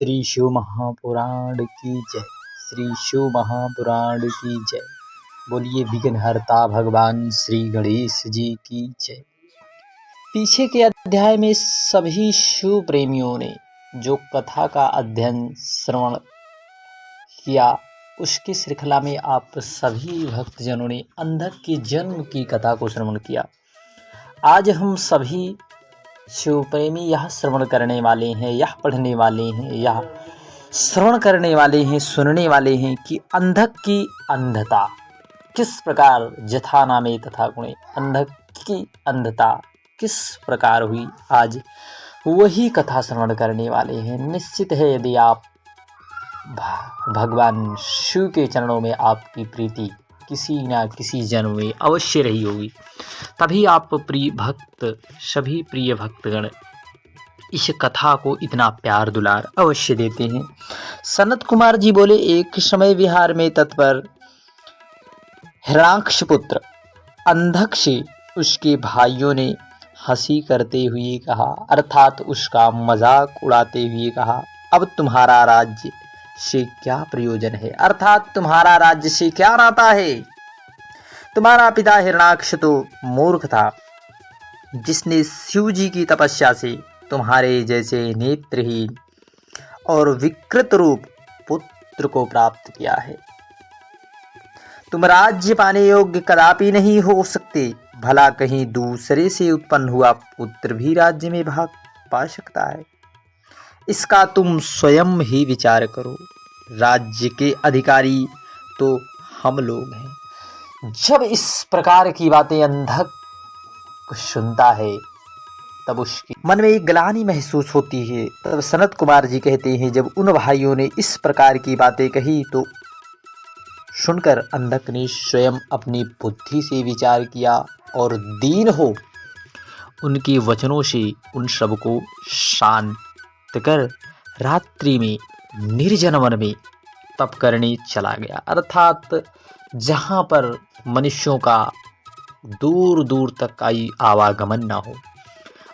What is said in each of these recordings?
श्री शिव महापुराण की जय। श्री शिव महापुराण की जय। बोलिए विघ्नहर्ता भगवान श्री गणेश जी की जय। पीछे के अध्याय में सभी शिव प्रेमियों ने जो कथा का अध्ययन श्रवण किया, उसकी श्रृंखला में आप सभी भक्तजनों ने अंधक के जन्म की कथा को श्रवण किया। आज हम सभी शिव प्रेमी यह श्रवण करने वाले हैं, यह पढ़ने वाले हैं, यह श्रवण करने वाले हैं, सुनने वाले हैं कि अंधक की अंधता किस प्रकार जथा नामे तथा गुणे, अंधक की अंधता किस प्रकार हुई। आज वही कथा श्रवण करने वाले हैं। निश्चित है यदि आप भगवान शिव के चरणों में आपकी प्रीति किसी न किसी जन्म में अवश्य रही होगी, तभी आप प्रिय भक्त, सभी प्रिय भक्तगण इस कथा को इतना प्यार दुलार अवश्य देते हैं। सनत कुमार जी बोले, एक समय विहार में तत्पर हिरणाक्ष पुत्र अंधक से उसके भाइयों ने हंसी करते हुए कहा, अर्थात उसका मजाक उड़ाते हुए कहा, अब तुम्हारा राज्य से क्या प्रयोजन है, अर्थात तुम्हारा राज्य से क्या नाता है। तुम्हारा पिता हिरणाक्ष तो मूर्ख था, जिसने शिव जी की तपस्या से तुम्हारे जैसे नेत्रहीन और विकृत रूप पुत्र को प्राप्त किया है। तुम राज्य पाने योग्य कदापि नहीं हो सकते। भला कहीं दूसरे से उत्पन्न हुआ पुत्र भी राज्य में भाग पा सकता है? इसका तुम स्वयं ही विचार करो। राज्य के अधिकारी तो हम लोग हैं। जब इस प्रकार की बातें अंधक सुनता है, तब उसके मन में एक ग्लानि महसूस होती है। तब सनत कुमार जी कहते हैं, जब उन भाइयों ने इस प्रकार की बातें कही तो सुनकर अंधक ने स्वयं अपनी बुद्धि से विचार किया और दीन हो उनके वचनों से उन सबको शांत कर रात्रि में निर्जन वन में तप करने चला गया। अर्थात जहाँ पर मनुष्यों का दूर दूर तक आई आवागमन ना हो,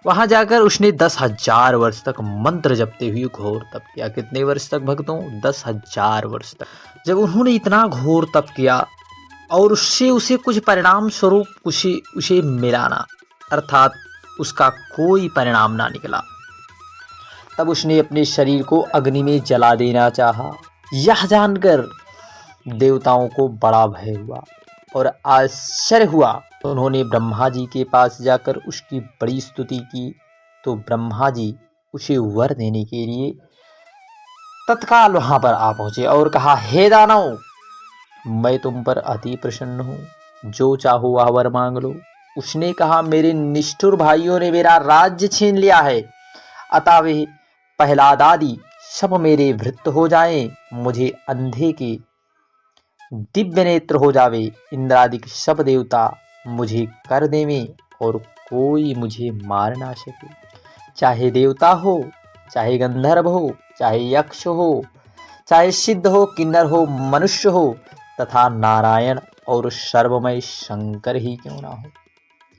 वहाँ जाकर उसने 10,000 वर्ष तक मंत्र जपते हुए घोर तप किया। कितने वर्ष तक भक्तों? 10,000 वर्ष तक। जब उन्होंने इतना घोर तप किया और उससे उसे कुछ परिणाम स्वरूप उसे मिला ना, अर्थात उसका कोई परिणाम ना निकला, तब उसने अपने शरीर को अग्नि में जला देना चाहा। यह जानकर देवताओं को बड़ा भय हुआ और आश्चर्य हुआ। उन्होंने ब्रह्मा जी के पास जाकर उसकी बड़ी स्तुति की, तो ब्रह्मा जी उसे वर देने के लिए तत्काल वहां पर आ पहुंचे और कहा, हे दानव, मैं तुम पर अति प्रसन्न हूँ, जो चाहो वह वर मांग लो। उसने कहा, मेरे निष्ठुर भाइयों ने मेरा राज्य छीन लिया है, अतः वे प्रहलाद आदि सब मेरे भृत्य हो जाएं, मुझे अंधे के दिव्य नेत्र हो जावे, इंद्रादिक सब देवता मुझे कर देवें और कोई मुझे मार ना सके। चाहे देवता हो, चाहे गंधर्व हो, चाहे यक्ष हो, चाहे सिद्ध हो, किन्नर हो, मनुष्य हो, तथा नारायण और सर्वमय शंकर ही क्यों ना हो।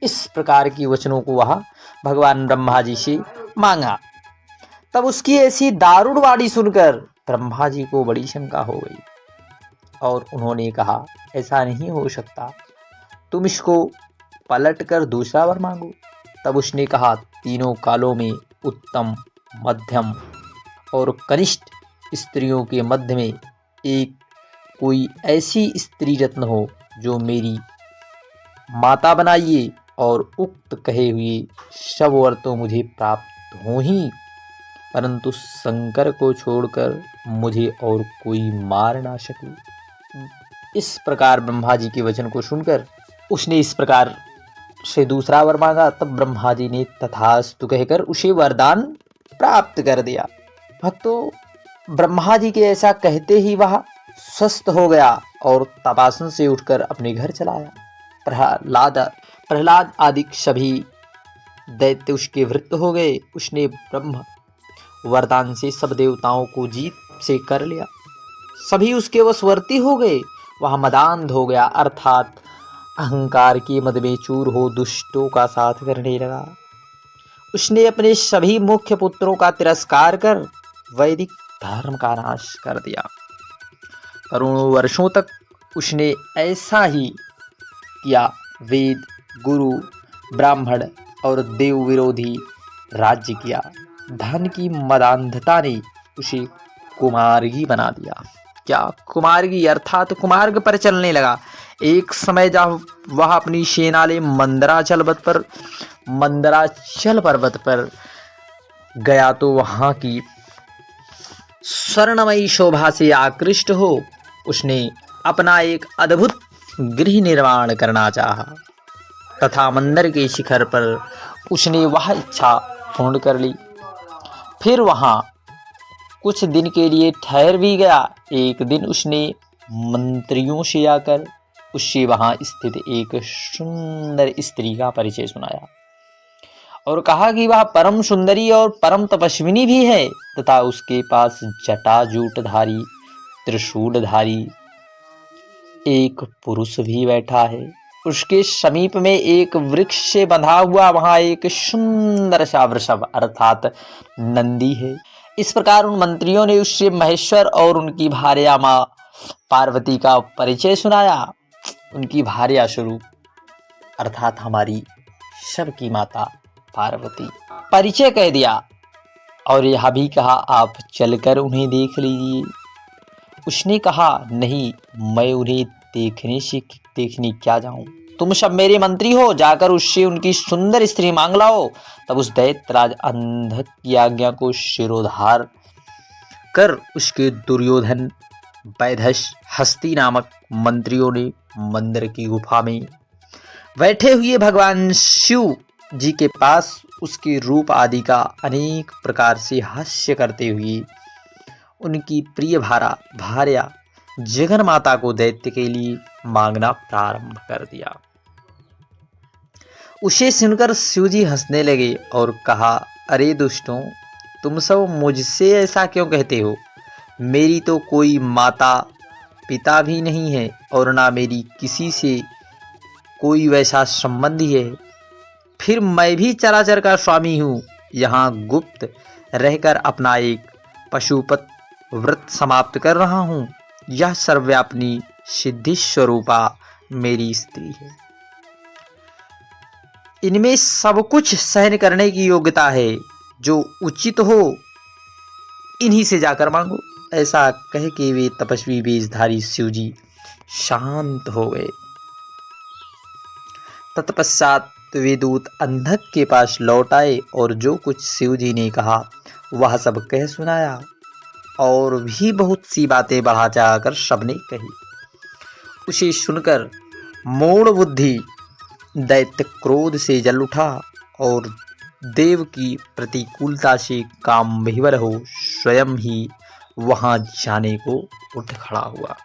इस प्रकार की वचनों को वह भगवान ब्रह्मा जी से मांगा। तब उसकी ऐसी दारुण वाणी सुनकर ब्रह्मा जी को बड़ी शंका हो गई और उन्होंने कहा, ऐसा नहीं हो सकता, तुम इसको पलट कर दूसरा वर मांगो। तब उसने कहा, तीनों कालों में उत्तम, मध्यम और कनिष्ठ स्त्रियों के मध्य में एक कोई ऐसी स्त्री रत्न हो जो मेरी माता बनाइए, और उक्त कहे हुए सब वर तो मुझे प्राप्त हो ही, परंतु शंकर को छोड़कर मुझे और कोई मार ना सके। इस प्रकार ब्रह्मा जी के वचन को सुनकर उसने इस प्रकार से दूसरा वर मांगा। तब ब्रह्मा जी ने तथास्तु कहकर उसे वरदान प्राप्त कर दिया। भक्तों, ब्रह्मा जी के ऐसा कहते ही वह स्वस्थ हो गया और तपासन से उठकर अपने घर चला आया। प्रहलाद आदि सभी दैत्य उसके वृत्त हो गए। उसने ब्रह्म वरदान से सब देवताओं को जीत से कर लिया। सभी उसके वशवर्ती हो गए। वह मदान्ध हो गया, अर्थात अहंकार के मद में चूर हो दुष्टों का साथ करने लगा। उसने अपने सभी मुख्य पुत्रों का तिरस्कार कर वैदिक धर्म का नाश कर दिया। करोड़ों वर्षों तक उसने ऐसा ही किया। वेद, गुरु, ब्राह्मण और देव विरोधी राज्य किया। धन की मदान्धता ने उसे कुमार्गी बना दिया। क्या कुमार्गी? अर्थात कुमार्ग पर चलने लगा। एक समय जब वह अपनी सेना ले मंदराचल पर्वत पर गया तो वहां की स्वर्णमयी शोभा से आकृष्ट हो उसने अपना एक अद्भुत गृह निर्माण करना चाहा तथा मंदिर के शिखर पर उसने वह इच्छा पूर्ण कर ली। फिर वहां कुछ दिन के लिए ठहर भी गया। एक दिन उसने मंत्रियों से आकर उससे वहां स्थित एक सुंदर स्त्री का परिचय सुनाया और कहा कि वह परम सुंदरी और परम तपस्विनी भी है तथा उसके पास जटाजूटधारी त्रिशूलधारी एक पुरुष भी बैठा है। उसके समीप में एक वृक्ष से बंधा हुआ वहां एक सुंदर सा वृषभ अर्थात नंदी है। इस प्रकार उन मंत्रियों ने उससे महेश्वर और उनकी भार्या माँ पार्वती का परिचय सुनाया। उनकी भार्या स्वरूप अर्थात हमारी सबकी माता पार्वती परिचय कह दिया और यह भी कहा आप चलकर उन्हें देख लीजिए। उसने कहा नहीं, मैं उन्हें देखने क्या जाऊं, तुम सब मेरे मंत्री हो, जाकर उससे उनकी सुंदर स्त्री मांग लाओ। तब उस दैत्यराज अंधक की आज्ञा को शिरोधार कर उसके दुर्योधन, वैधश, हस्ती नामक मंत्रियों ने मंदिर की गुफा में बैठे हुए भगवान शिव जी के पास उसके रूप आदि का अनेक प्रकार से हास्य करते हुए उनकी प्रिय भार्या जगन माता को दैत्य के लिए मांगना प्रारंभ कर दिया। उसे सुनकर शिवजी हंसने लगे और कहा अरे दुष्टों, तुम सब मुझसे ऐसा क्यों कहते हो? मेरी तो कोई माता पिता भी नहीं है और ना मेरी किसी से कोई वैसा संबंधी है। फिर मैं भी चराचर का स्वामी हूँ, यहाँ गुप्त रहकर अपना एक पशुपत व्रत समाप्त कर रहा हूँ। यह सर्वव्यापिनी सिद्धि स्वरूपा मेरी स्त्री है, इनमें सब कुछ सहन करने की योग्यता है, जो उचित हो इन्हीं से जाकर मांगो। ऐसा कह के वे तपस्वी वेशधारी शिवजी शांत हो गए। तत्पश्चात वे दूत अंधक के पास लौट आए और जो कुछ शिवजी ने कहा वह सब कह सुनाया और भी बहुत सी बातें बढ़ा चढ़ाकर सबने कही। उसे सुनकर मूढ़ बुद्धि दैत्य क्रोध से जल उठा और देव की प्रतिकूलता से काम विह्वल हो स्वयं ही वहां जाने को उठ खड़ा हुआ।